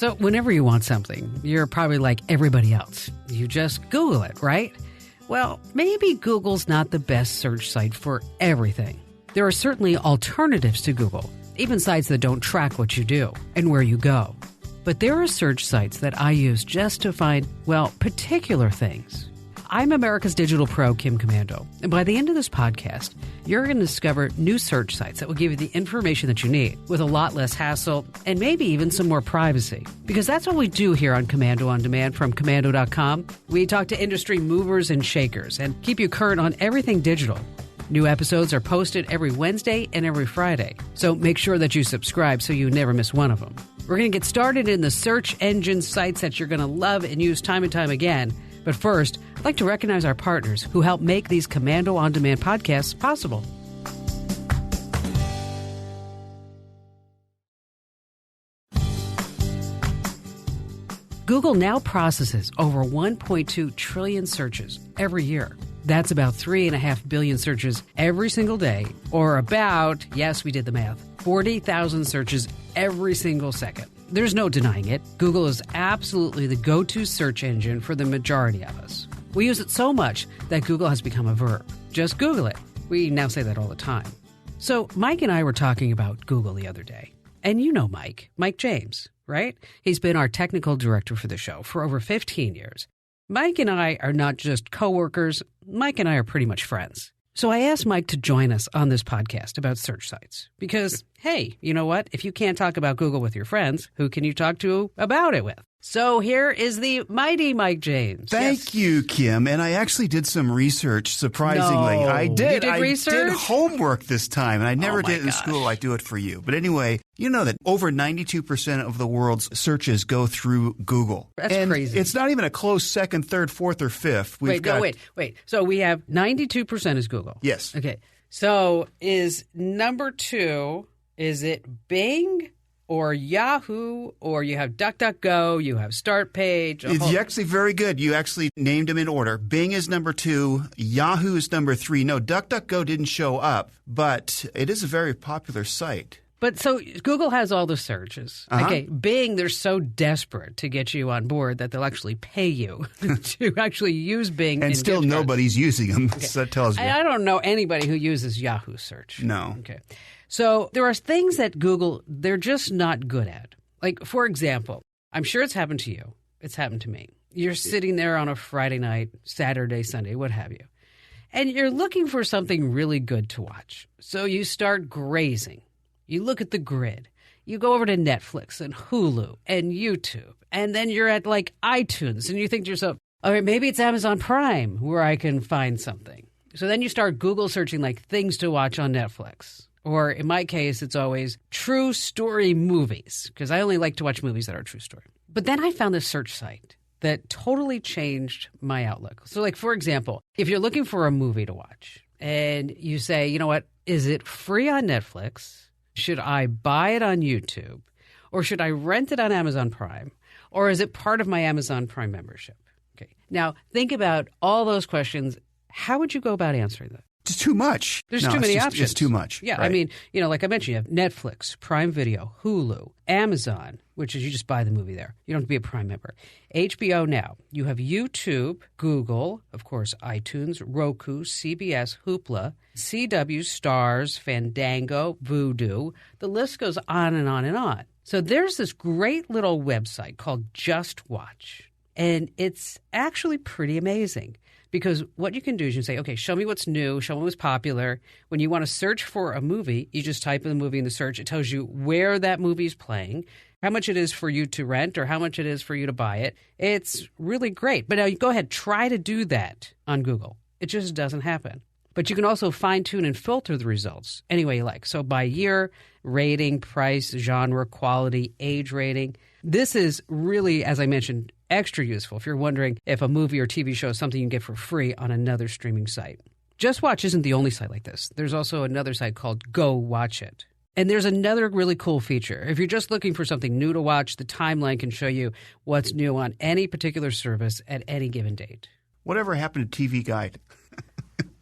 So whenever you want something, you're probably like everybody else. You just Google it, right? Well, maybe Google's not the best search site for everything. There are certainly alternatives to Google, even sites that don't track what you do and where you go. But there are search sites that I use just to find, well, particular things. I'm America's Digital Pro, Kim Commando, and by the end of this podcast, you're going to discover new search sites that will give you the information that you need with a lot less hassle and maybe even some more privacy. Because that's what we do here on Commando on Demand from Commando.com. We talk to industry movers and shakers and keep you current on everything digital. New episodes are posted every Wednesday and every Friday, so make sure that you subscribe so you never miss one of them. We're going to get started in the search engine sites that you're going to love and use time and time again. But first, I'd like to recognize our partners who help make these Commando On Demand podcasts possible. Google now processes over 1.2 trillion searches every year. That's about 3.5 billion searches every single day, or about, yes, we did the math, 40,000 searches every single second. There's no denying it. Google is absolutely the go-to search engine for the majority of us. We use it so much that Google has become a verb. Just Google it. We now say that all the time. So Mike and I were talking about Google the other day. And you know Mike James, right? He's been our technical director for the show for over 15 years. Mike and I are not just coworkers. Mike and I are pretty much friends. So I asked Mike to join us on this podcast about search sites because, hey, you know what? If you can't talk about Google with your friends, who can you talk to about it with? So here is the mighty Mike James. Thank you, Kim. And I actually did some research, surprisingly. No. I did. You did research? I did homework this time, and I never did it in gosh. school. I do it for you. But anyway, you know that over 92% of the world's searches go through Google. That's and crazy. It's not even a close second, third, fourth, or fifth. Wait. So we have 92% is Google. Yes. Okay. So is number 2, is it Bing or Yahoo, or you have DuckDuckGo, you have Start Page? It's actually very good. You actually named them in order. Bing is number 2. Yahoo is number 3. No, DuckDuckGo didn't show up, but it is a very popular site. But so Google has all the searches. Uh-huh. Okay, Bing, they're so desperate to get you on board that they'll actually pay you to actually use Bing. And still nobody's using them. Okay. So that tells me. I don't know anybody who uses Yahoo search. No. Okay. So there are things that Google, they're just not good at. Like, for example, I'm sure it's happened to you. It's happened to me. You're sitting there on a Friday night, Saturday, Sunday, what have you. And you're looking for something really good to watch. So you start grazing. You look at the grid. You go over to Netflix and Hulu and YouTube. And then you're at like iTunes and you think to yourself, all right, maybe it's Amazon Prime where I can find something. So then you start Google searching like things to watch on Netflix. Or in my case, it's always true story movies because I only like to watch movies that are true story. But then I found this search site that totally changed my outlook. So like, for example, if you're looking for a movie to watch and you say, you know what, is it free on Netflix? Should I buy it on YouTube? Or should I rent it on Amazon Prime? Or is it part of my Amazon Prime membership? Okay. Now, think about all those questions. How would you go about answering that? It's too much. There's too many options. It's too much. Yeah, right. I mean, like I mentioned, you have Netflix, Prime Video, Hulu, Amazon, which is you just buy the movie there. You don't have to be a Prime member. HBO Now. You have YouTube, Google, of course, iTunes, Roku, CBS, Hoopla, CW, Stars, Fandango, Vudu. The list goes on and on and on. So there's this great little website called Just Watch, and it's actually pretty amazing. Because what you can do is you say, okay, show me what's new, show me what's popular. When you want to search for a movie, you just type in the movie in the search. It tells you where that movie is playing, how much it is for you to rent or how much it is for you to buy it. It's really great. But now you go ahead, try to do that on Google. It just doesn't happen. But you can also fine-tune and filter the results any way you like. So by year, rating, price, genre, quality, age rating. This is really, as I mentioned, extra useful if you're wondering if a movie or TV show is something you can get for free on another streaming site. Just Watch isn't the only site like this. There's also another site called Go Watch It. And there's another really cool feature. If you're just looking for something new to watch, the timeline can show you what's new on any particular service at any given date. Whatever happened to TV Guide?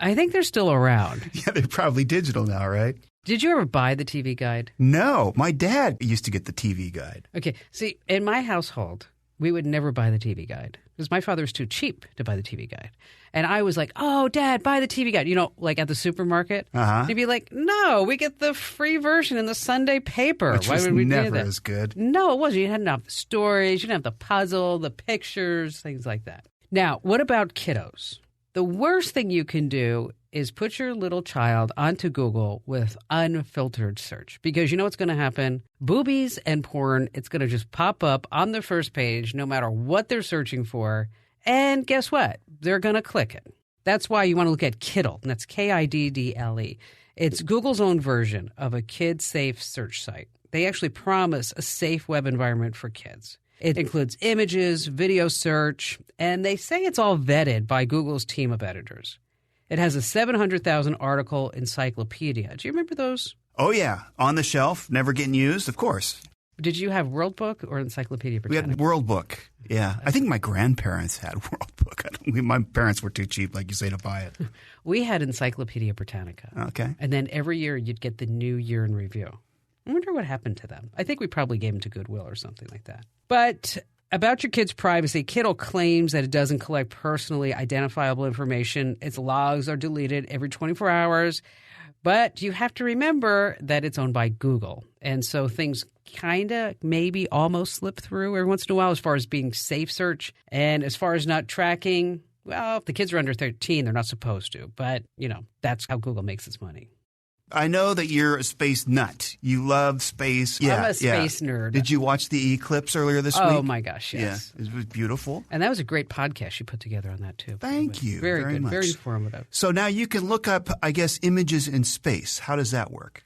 I think they're still around. Yeah, they're probably digital now, right? Did you ever buy the TV guide? No, my dad used to get the TV guide. Okay. See, in my household, we would never buy the TV guide because my father was too cheap to buy the TV guide. And I was like, oh, Dad, buy the TV guide. You know, like at the supermarket. Uh-huh. He'd be like, no, we get the free version in the Sunday paper. Which Why was would we never do that? as good. No, it wasn't. You didn't have the stories. You didn't have the puzzle, the pictures, things like that. Now, what about kiddos? The worst thing you can do is put your little child onto Google with unfiltered search because you know what's going to happen? Boobies and porn, it's going to just pop up on the first page no matter what they're searching for. And guess what? They're going to click it. That's why you want to look at Kiddle, and that's Kiddle. It's Google's own version of a kid-safe search site. They actually promise a safe web environment for kids. It includes images, video search, and they say it's all vetted by Google's team of editors. It has a 700,000 article encyclopedia. Do you remember those? Oh, yeah. On the shelf, never getting used, of course. Did you have World Book or Encyclopedia Britannica? We had World Book, yeah. I think my grandparents had World Book. My parents were too cheap, like you say, to buy it. We had Encyclopedia Britannica. Okay. And then every year you'd get the new year in review. I wonder what happened to them. I think we probably gave them to Goodwill or something like that. But about your kid's privacy, Kiddle claims that it doesn't collect personally identifiable information. Its logs are deleted every 24 hours. But you have to remember that it's owned by Google. And so things kind of maybe almost slip through every once in a while as far as being safe search. And as far as not tracking, well, if the kids are under 13, they're not supposed to. But, you know, that's how Google makes its money. I know that you're a space nut. You love space. Yeah, I'm a space nerd. Did you watch the eclipse earlier this week? Oh, my gosh, yes. Yeah, it was beautiful. And that was a great podcast you put together on that, too. Thank you very very good, much. very informative. So now you can look up, I guess, images in space. How does that work?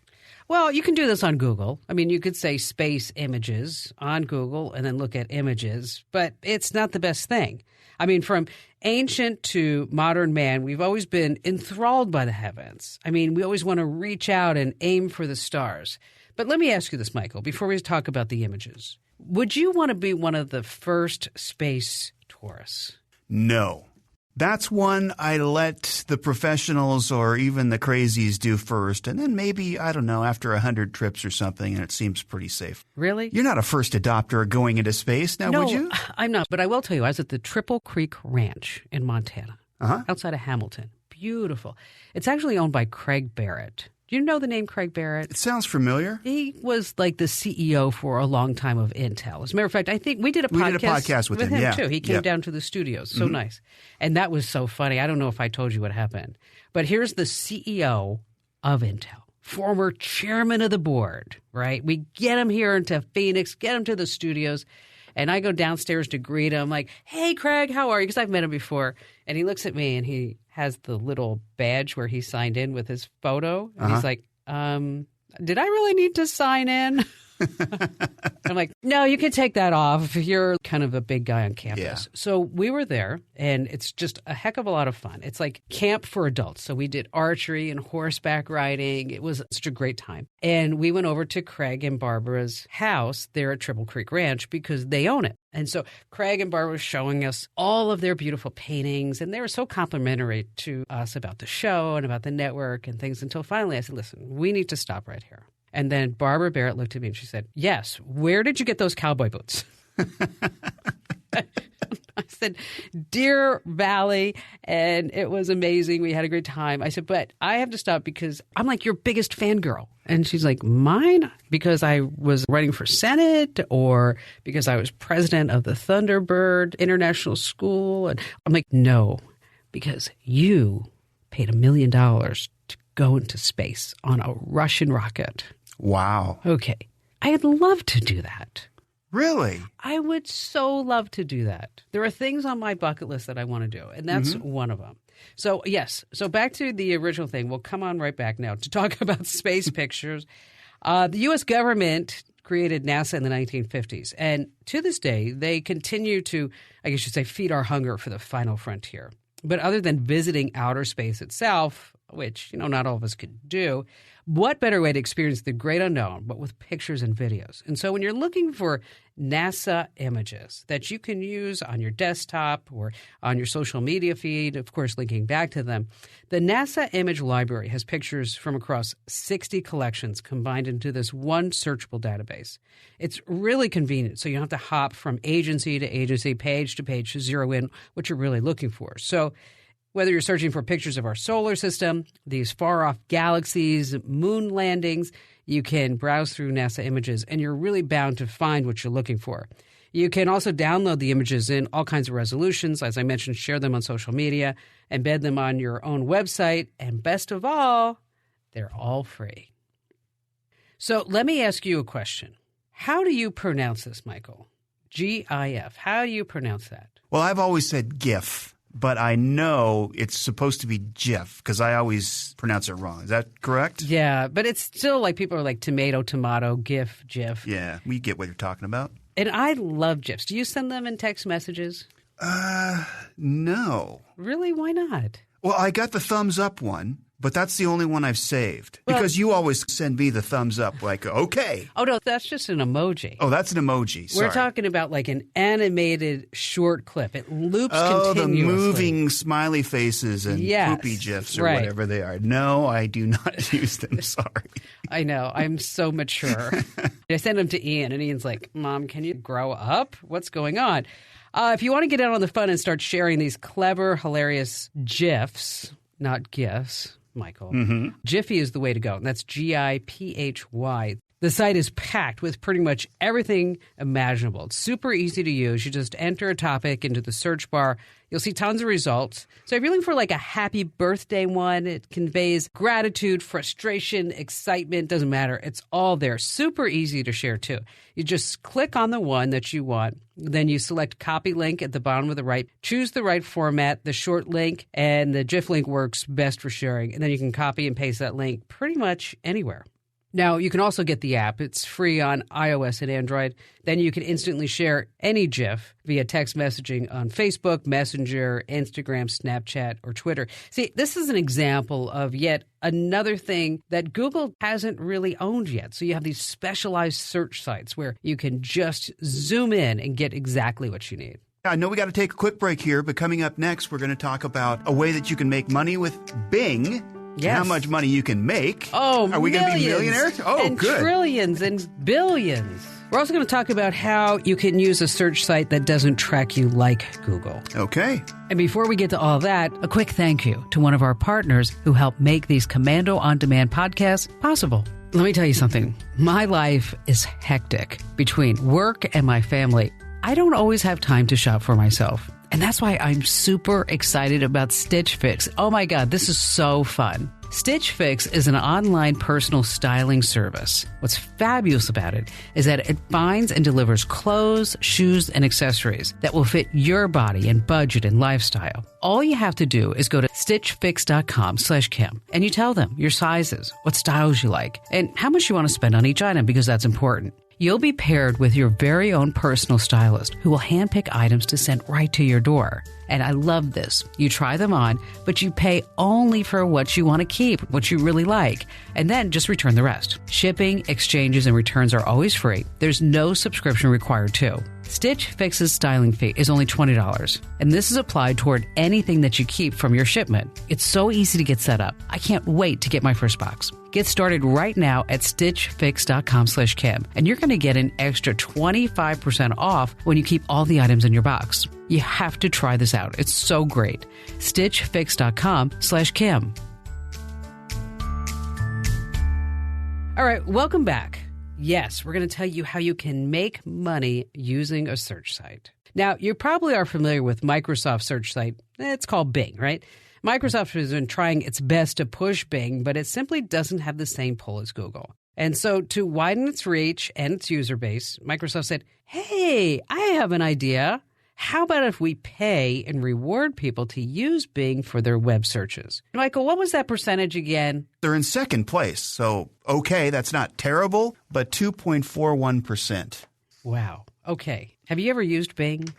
Well, you can do this on Google. I mean, you could say space images on Google and then look at images, but it's not the best thing. I mean, from ancient to modern man, we've always been enthralled by the heavens. I mean, we always want to reach out and aim for the stars. But let me ask you this, Michael, before we talk about the images. Would you want to be one of the first space tourists? No. That's one I let the professionals or even the crazies do first. And then maybe, I don't know, after 100 trips or something, and it seems pretty safe. Really? You're not a first adopter going into space now, would you? No, I'm not. But I will tell you, I was at the Triple Creek Ranch in Montana, outside of Hamilton. Beautiful. It's actually owned by Craig Barrett. Do you know the name Craig Barrett? It sounds familiar. He was like the CEO for a long time of Intel. As a matter of fact, I think we did a podcast with him, too. He came down to the studios. So nice. And that was so funny. I don't know if I told you what happened. But here's the CEO of Intel, former chairman of the board, right? We get him here into Phoenix, get him to the studios. And I go downstairs to greet him like, hey, Craig, how are you? Because I've met him before. And he looks at me and he has the little badge where he signed in with his photo. And he's like, did I really need to sign in? I'm like, no, you can take that off. You're kind of a big guy on campus. Yeah. So we were there, and it's just a heck of a lot of fun. It's like camp for adults. So we did archery and horseback riding. It was such a great time. And we went over to Craig and Barbara's house there at Triple Creek Ranch because they own it. And so Craig and Barbara were showing us all of their beautiful paintings, and they were so complimentary to us about the show and about the network and things until finally I said, listen, we need to stop right here. And then Barbara Barrett looked at me and she said, yes, where did you get those cowboy boots? I said, Deer Valley, and it was amazing. We had a great time. I said, but I have to stop because I'm like your biggest fangirl. And she's like, mine? Because I was running for Senate or because I was president of the Thunderbird International School? And I'm like, no, because you paid $1 million to go into space on a Russian rocket. Wow. Okay. I'd love to do that. Really? I would so love to do that. There are things on my bucket list that I want to do, and that's one of them. So, yes. So back to the original thing. We'll come on right back now to talk about space pictures. The U.S. government created NASA in the 1950s, and to this day, they continue to, I guess you say, feed our hunger for the final frontier. But other than visiting outer space itself, which, not all of us could do. What better way to experience the great unknown, but with pictures and videos? And so when you're looking for NASA images that you can use on your desktop or on your social media feed, of course, linking back to them, the NASA Image Library has pictures from across 60 collections combined into this one searchable database. It's really convenient, so you don't have to hop from agency to agency, page to page to zero in what you're really looking for. So whether you're searching for pictures of our solar system, these far-off galaxies, moon landings, you can browse through NASA images, and you're really bound to find what you're looking for. You can also download the images in all kinds of resolutions. As I mentioned, share them on social media, embed them on your own website, and best of all, they're all free. So let me ask you a question. How do you pronounce this, Michael? GIF. How do you pronounce that? Well, I've always said GIF. But I know it's supposed to be GIF because I always pronounce it wrong. Is that correct? Yeah, but it's still like people are like tomato, GIF, GIF. Yeah, we get what you're talking about. And I love GIFs. Do you send them in text messages? No. Really? Why not? Well, I got the thumbs up one, but that's the only one I've saved. Because you always send me the thumbs up like, okay. Oh, no, that's just an emoji. Oh, that's an emoji. Sorry. We're talking about like an animated short clip. It loops continuously. continuously. The moving smiley faces and poopy GIFs or whatever they are. No, I do not use them. Sorry. I know. I'm so mature. I send them to Ian, and Ian's like, Mom, can you grow up? What's going on? If you want to get out on the fun and start sharing these clever, hilarious GIFs, not GIFs, Michael, Jiffy is the way to go. And that's GIPHY. The site is packed with pretty much everything imaginable. It's super easy to use. You just enter a topic into the search bar. You'll see tons of results. So if you're looking for like a happy birthday one, it conveys gratitude, frustration, excitement, doesn't matter. It's all there. Super easy to share too. You just click on the one that you want. Then you select copy link at the bottom of the right. Choose the right format, the short link, and the GIF link works best for sharing. And then you can copy and paste that link pretty much anywhere. Now, you can also get the app. It's free on iOS and Android. Then you can instantly share any GIF via text messaging on Facebook, Messenger, Instagram, Snapchat, or Twitter. See, this is an example of yet another thing that Google hasn't really owned yet. So you have these specialized search sites where you can just zoom in and get exactly what you need. I know we got to take a quick break here, but coming up next, we're going to talk about a way that you can make money with Bing. Yes. How much money you can make. Oh, are we going to be millionaires? Oh, and good. Trillions and billions. We're also going to talk about how you can use a search site that doesn't track you like Google. Okay. And before we get to all that, a quick thank you to one of our partners who help make these Commando On Demand podcasts possible. Let me tell you something. My life is hectic. Between work and my family, I don't always have time to shop for myself. And that's why I'm super excited about Stitch Fix. Oh my God, this is so fun. Stitch Fix is an online personal styling service. What's fabulous about it is that it finds and delivers clothes, shoes, and accessories that will fit your body and budget and lifestyle. All you have to do is go to stitchfix.com/Kim and you tell them your sizes, what styles you like, and how much you want to spend on each item because that's important. You'll be paired with your very own personal stylist who will handpick items to send right to your door. And I love this. You try them on, but you pay only for what you want to keep, what you really like, and then just return the rest. Shipping, exchanges, and returns are always free. There's no subscription required too. Stitch Fix's styling fee is only $20, and this is applied toward anything that you keep from your shipment. It's so easy to get set up. I can't wait to get my first box. Get started right now at stitchfix.com/Kim, and you're going to get an extra 25% off when you keep all the items in your box. You have to try this out. It's so great. stitchfix.com/Kim. All right, welcome back. Yes, we're going to tell you how you can make money using a search site. Now, you probably are familiar with Microsoft's search site. It's called Bing, right? Microsoft has been trying its best to push Bing, but it simply doesn't have the same pull as Google. And so to widen its reach and its user base, Microsoft said, hey, I have an idea. How about if we pay and reward people to use Bing for their web searches? Michael, what was that percentage again? They're in second place. So, okay, that's not terrible, but 2.41%. Wow. Okay. Have you ever used Bing?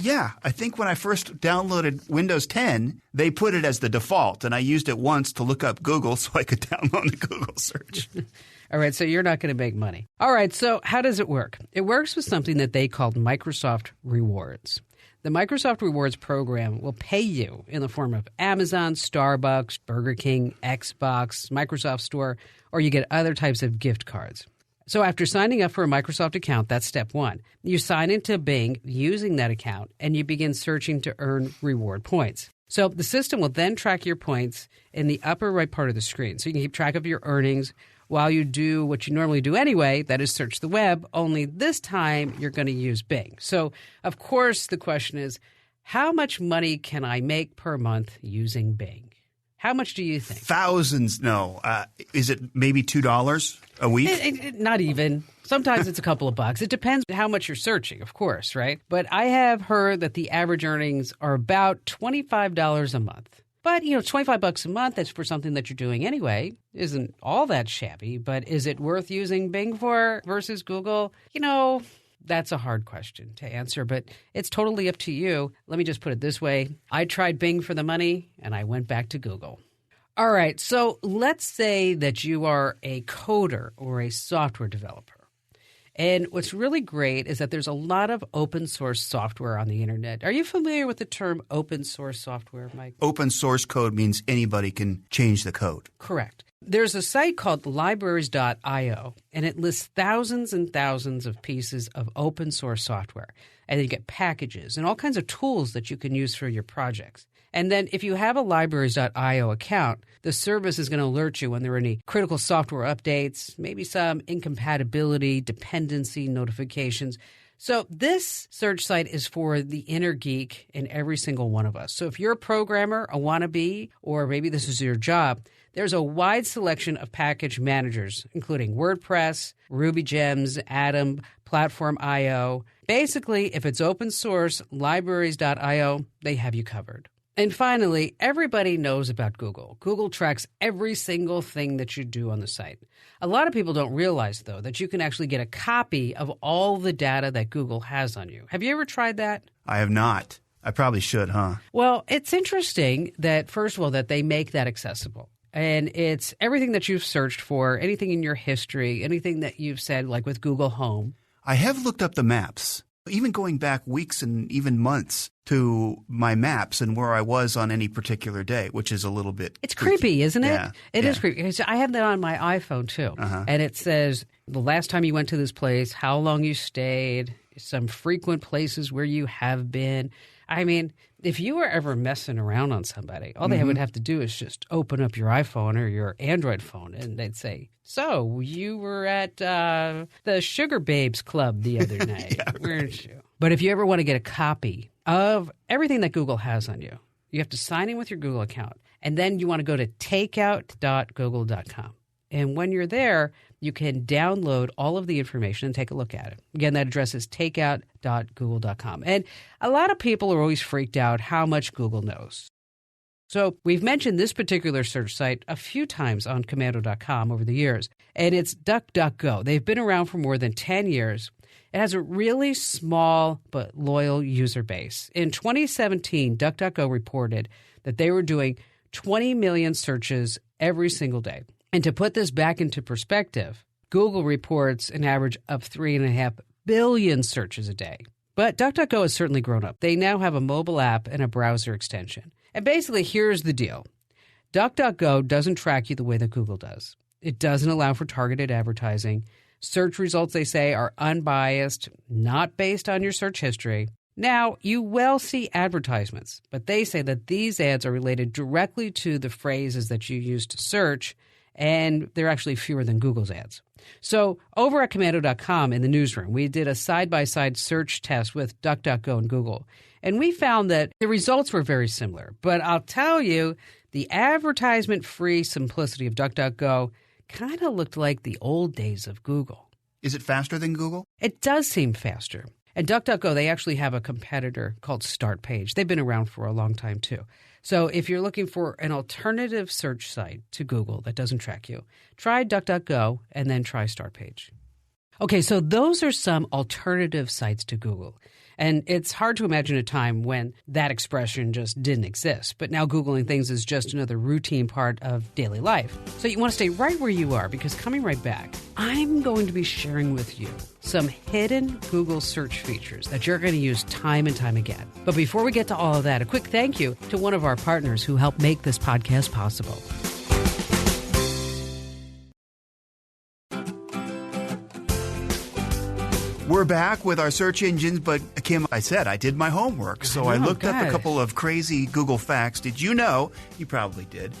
Yeah. I think when I first downloaded Windows 10, they put it as the default, and I used it once to look up Google so I could download the Google search. All right, so you're not going to make money. All right, so how does it work? It works with something that they called Microsoft Rewards. The Microsoft Rewards program will pay you in the form of Amazon, Starbucks, Burger King, Xbox, Microsoft Store, or you get other types of gift cards. So after signing up for a Microsoft account, that's step one. You sign into Bing using that account, and you begin searching to earn reward points. So the system will then track your points in the upper right part of the screen. So you can keep track of your earnings while you do what you normally do anyway, that is search the web, only this time you're going to use Bing. So, of course, the question is, how much money can I make per month using Bing? How much do you think? Thousands, no. Is it maybe $2 a week? Not even. Sometimes it's a couple of bucks. It depends how much you're searching, of course, right? But I have heard that the average earnings are about $25 a month. But, $25 a month, that's for something that you're doing anyway, isn't all that shabby. But is it worth using Bing for versus Google? That's a hard question to answer, but it's totally up to you. Let me just put it this way. I tried Bing for the money, and I went back to Google. All right, so let's say that you are a coder or a software developer. And what's really great is that there's a lot of open source software on the internet. Are you familiar with the term open source software, Mike? Open source code means anybody can change the code. Correct. There's a site called libraries.io, and it lists thousands and thousands of pieces of open source software. And then you get packages and all kinds of tools that you can use for your projects. And then if you have a libraries.io account, the service is going to alert you when there are any critical software updates, maybe some incompatibility, dependency notifications. So this search site is for the inner geek in every single one of us. So if you're a programmer, a wannabe, or maybe this is your job, there's a wide selection of package managers, including WordPress, RubyGems, Atom, Platform.io. Basically, if it's open source, libraries.io, they have you covered. And finally, everybody knows about Google. Google tracks every single thing that you do on the site. A lot of people don't realize, though, that you can actually get a copy of all the data that Google has on you. Have you ever tried that? I have not. I probably should, huh? Well, it's interesting that, first of all, that they make that accessible. And it's everything that you've searched for, anything in your history, anything that you've said, like with Google Home. I have looked up the maps, even going back weeks and even months to my maps and where I was on any particular day, which is a little bit It's creepy, isn't it? Yeah. It is creepy. I have that on my iPhone, too. And it says the last time you went to this place, how long you stayed, some frequent places where you have been. I mean, if you were ever messing around on somebody, all they would have to do is just open up your iPhone or your Android phone, and they'd say, so you were at the Sugar Babes Club the other night, weren't you? But if you ever want to get a copy of everything that Google has on you, you have to sign in with your Google account, and then you want to go to takeout.google.com. And when you're there, you can download all of the information and take a look at it. Again, that address is takeout.google.com. And a lot of people are always freaked out how much Google knows. So we've mentioned this particular search site a few times on Commando.com over the years, and it's DuckDuckGo. They've been around for more than 10 years. It has a really small but loyal user base. In 2017, DuckDuckGo reported that they were doing 20 million searches every single day. And to put this back into perspective, Google reports an average of 3.5 billion searches a day. But DuckDuckGo has certainly grown up. They now have a mobile app and a browser extension. And basically, here's the deal. DuckDuckGo doesn't track you the way that Google does. It doesn't allow for targeted advertising. Search results, they say, are unbiased, not based on your search history. Now, you will see advertisements, but they say that these ads are related directly to the phrases that you use to search, and they're actually fewer than Google's ads. So over at Commando.com in the newsroom, we did a side-by-side search test with DuckDuckGo and Google, and we found that the results were very similar. But I'll tell you, the advertisement-free simplicity of DuckDuckGo kind of looked like the old days of Google. Is it faster than Google? It does seem faster. And DuckDuckGo, they actually have a competitor called StartPage. They've been around for a long time, too. So if you're looking for an alternative search site to Google that doesn't track you, try DuckDuckGo and then try StartPage. Okay, so those are some alternative sites to Google. And it's hard to imagine a time when that expression just didn't exist. But now Googling things is just another routine part of daily life. So you want to stay right where you are, because coming right back, I'm going to be sharing with you some hidden Google search features that you're going to use time and time again. But before we get to all of that, a quick thank you to one of our partners who helped make this podcast possible. We're back with our search engines, but Kim, I said I did my homework, so I looked up a couple of crazy Google facts. Did you know, you probably did,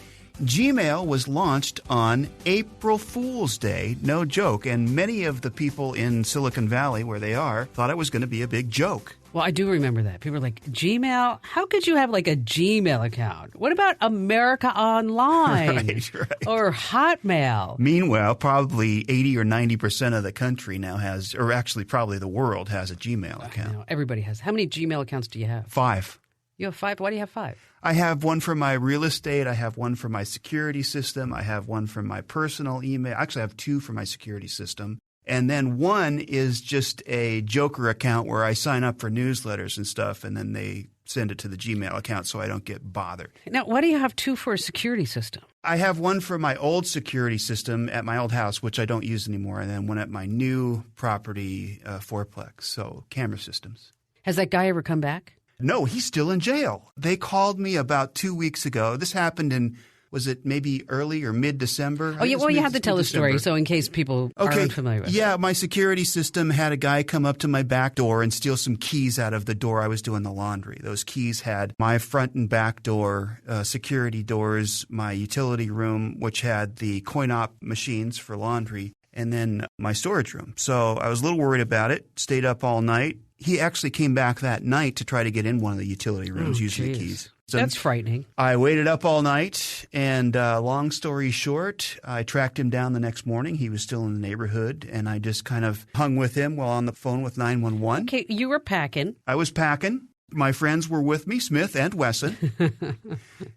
Gmail was launched on April Fool's Day, no joke, and many of the people in Silicon Valley, where they are, thought it was going to be a big joke. Well, I do remember that. People were like, Gmail? How could you have like a Gmail account? What about America Online? Right. Or Hotmail? Meanwhile, probably 80 or 90% of the country now has, or actually probably the world has a Gmail account. I know, everybody has. How many Gmail accounts do you have? 5. You have 5? Why do you have 5? I have one for my real estate. I have one for my security system. I have one for my personal email. Actually, I have 2 for my security system. And then one is just a Joker account where I sign up for newsletters and stuff, and then they send it to the Gmail account so I don't get bothered. Now, why do you have 2 for a security system? I have one for my old security system at my old house, which I don't use anymore, and then one at my new property, fourplex, so camera systems. Has that guy ever come back? No, he's still in jail. They called me about 2 weeks ago. This happened in, was it maybe early or mid-December? Oh, yeah. Well, you have to tell the story, so in case people aren't unfamiliar with it. Yeah, my security system had a guy come up to my back door and steal some keys out of the door I was doing the laundry. Those keys had my front and back door, security doors, my utility room, which had the coin-op machines for laundry, and then my storage room. So I was a little worried about it, stayed up all night. He actually came back that night to try to get in one of the utility rooms using the keys. So that's frightening. I waited up all night, and long story short, I tracked him down the next morning. He was still in the neighborhood, and I just kind of hung with him while on the phone with 911. Okay, you were packing. I was packing. My friends were with me, Smith and Wesson.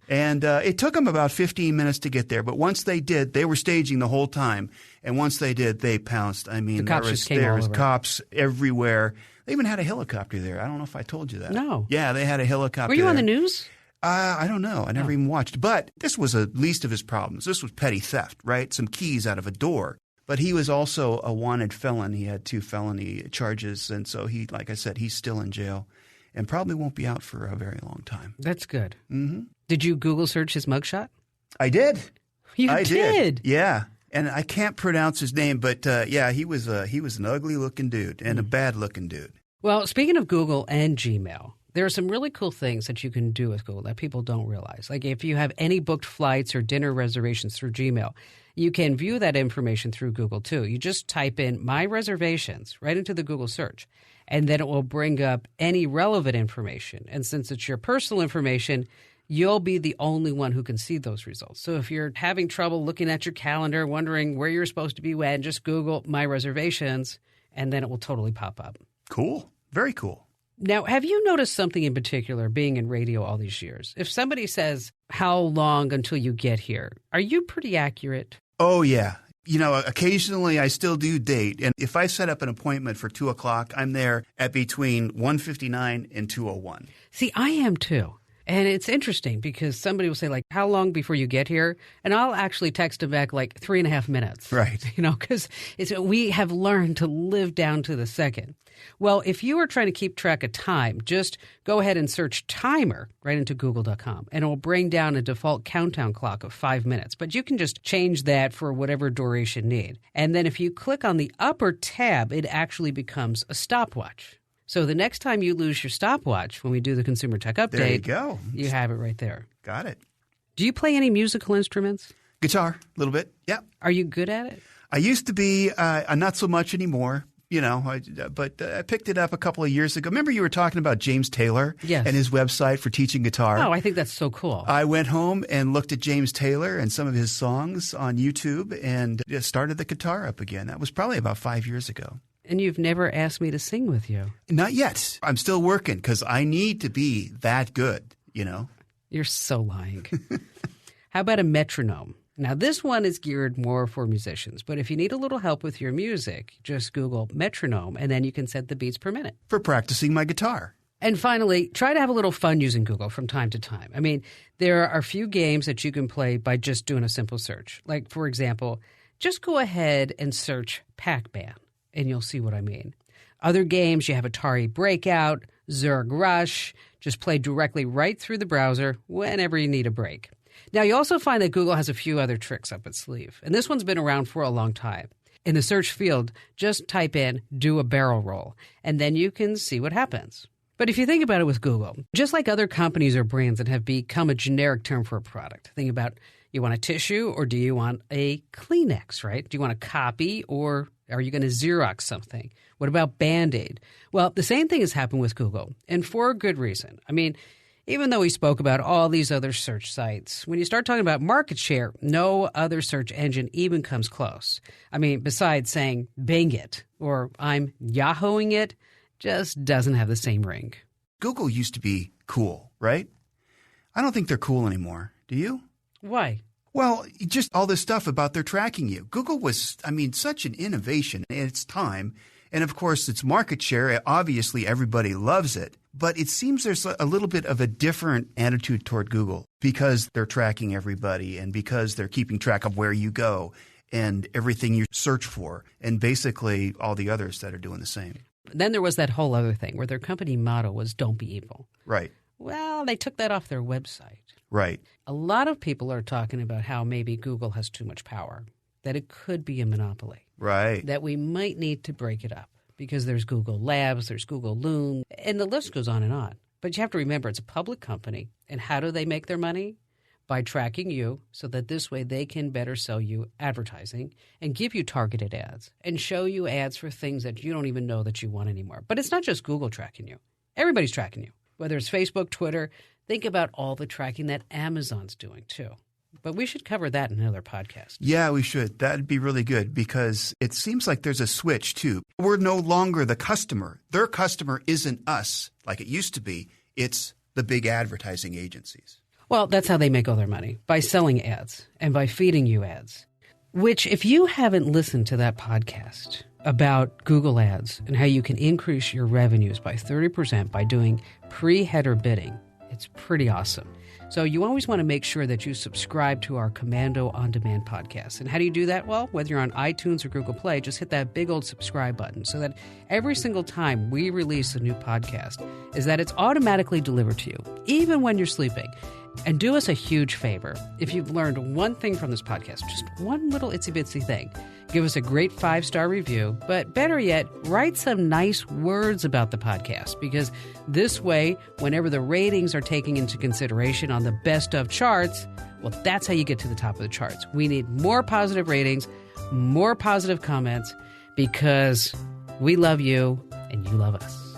And it took them about 15 minutes to get there. But once they did, they were staging the whole time. And once they did, they pounced. I mean, there was cops everywhere. They even had a helicopter there. I don't know if I told you that. No. Yeah, they had a helicopter. Were you there. on the news? I don't know. I never even watched. But this was the least of his problems. This was petty theft, right? Some keys out of a door. But he was also a wanted felon. He had 2 felony charges. And so he, like I said, he's still in jail and probably won't be out for a very long time. That's good. Mm-hmm. Did you Google search his mugshot? I did. I did? Yeah. And I can't pronounce his name, but yeah, he was an ugly-looking dude and a bad-looking dude. Well, speaking of Google and Gmail, there are some really cool things that you can do with Google that people don't realize. Like if you have any booked flights or dinner reservations through Gmail, you can view that information through Google too. You just type in My Reservations right into the Google search, and then it will bring up any relevant information. And since it's your personal information, you'll be the only one who can see those results. So if you're having trouble looking at your calendar, wondering where you're supposed to be when, just Google My Reservations, and then it will totally pop up. Cool. Very cool. Now, have you noticed something in particular being in radio all these years? If somebody says, how long until you get here, are you pretty accurate? Oh, yeah. You know, occasionally I still do date. And if I set up an appointment for 2 o'clock, I'm there at between 1:59 and 2:01. See, I am too. And it's interesting because somebody will say, like, how long before you get here? And I'll actually text them back like 3.5 minutes. Right. You know, because we have learned to live down to the second. Well, if you are trying to keep track of time, just go ahead and search timer right into google.com, and it will bring down a default countdown clock of 5 minutes. But you can just change that for whatever duration you need. And then if you click on the upper tab, it actually becomes a stopwatch. So the next time you lose your stopwatch, when we do the Consumer Tech Update, there you go. You have it right there. Got it. Do you play any musical instruments? Guitar, a little bit. Yeah. Are you good at it? I used to be, not so much anymore. You know, but I picked it up a couple of years ago. Remember you were talking about James Taylor and his website for teaching guitar? Oh, I think that's so cool. I went home and looked at James Taylor and some of his songs on YouTube and started the guitar up again. That was probably about 5 years ago. And you've never asked me to sing with you. Not yet. I'm still working because I need to be that good, you know. You're so lying. How about a metronome? Now, this one is geared more for musicians, but if you need a little help with your music, just Google metronome, and then you can set the beats per minute. For practicing my guitar. And finally, try to have a little fun using Google from time to time. I mean, there are a few games that you can play by just doing a simple search. Like, for example, just go ahead and search Pac-Man, and you'll see what I mean. Other games, you have Atari Breakout, Zerg Rush, just play directly right through the browser whenever you need a break. Now, you also find that Google has a few other tricks up its sleeve, and this one's been around for a long time. In the search field, just type in "do a barrel roll," and then you can see what happens. But if you think about it with Google, just like other companies or brands that have become a generic term for a product, think about, you want a tissue or do you want a Kleenex, right? Do you want a copy or are you going to Xerox something? What about Band-Aid? Well, the same thing has happened with Google, and for a good reason. I mean, even though we spoke about all these other search sites, when you start talking about market share, no other search engine even comes close. I mean, besides saying Bing it or I'm Yahooing it, just doesn't have the same ring. Google used to be cool, right? I don't think they're cool anymore. Do you? Why? Well, just all this stuff about their tracking you. Google was, such an innovation in its time. And of course, its market share, obviously everybody loves it. But it seems there's a little bit of a different attitude toward Google because they're tracking everybody and because they're keeping track of where you go and everything you search for, and basically all the others that are doing the same. Then there was that whole other thing where their company motto was "Don't be evil." Right. Well, they took that off their website. Right. A lot of people are talking about how maybe Google has too much power, that it could be a monopoly. Right. That we might need to break it up because there's Google Labs, there's Google Loom, and the list goes on and on. But you have to remember it's a public company, and how do they make their money? By tracking you so that this way they can better sell you advertising and give you targeted ads and show you ads for things that you don't even know that you want anymore. But it's not just Google tracking you. Everybody's tracking you, whether it's Facebook, Twitter. Think about all the tracking that Amazon's doing too. But we should cover that in another podcast. Yeah, we should. That'd be really good because it seems like there's a switch too. We're no longer the customer. Their customer isn't us like it used to be. It's the big advertising agencies. Well, that's how they make all their money, by selling ads and by feeding you ads, which if you haven't listened to that podcast about Google Ads and how you can increase your revenues by 30% by doing pre-header bidding, it's pretty awesome. So you always want to make sure that you subscribe to our Commando On Demand podcast. And how do you do that? Well, whether you're on iTunes or Google Play, just hit that big old subscribe button so that every single time we release a new podcast is that it's automatically delivered to you, even when you're sleeping. And do us a huge favor. If you've learned one thing from this podcast, just one little itsy-bitsy thing, give us a great 5-star review, but better yet, write some nice words about the podcast, because this way, whenever the ratings are taken into consideration on the best of charts, well, that's how you get to the top of the charts. We need more positive ratings, more positive comments, because we love you and you love us.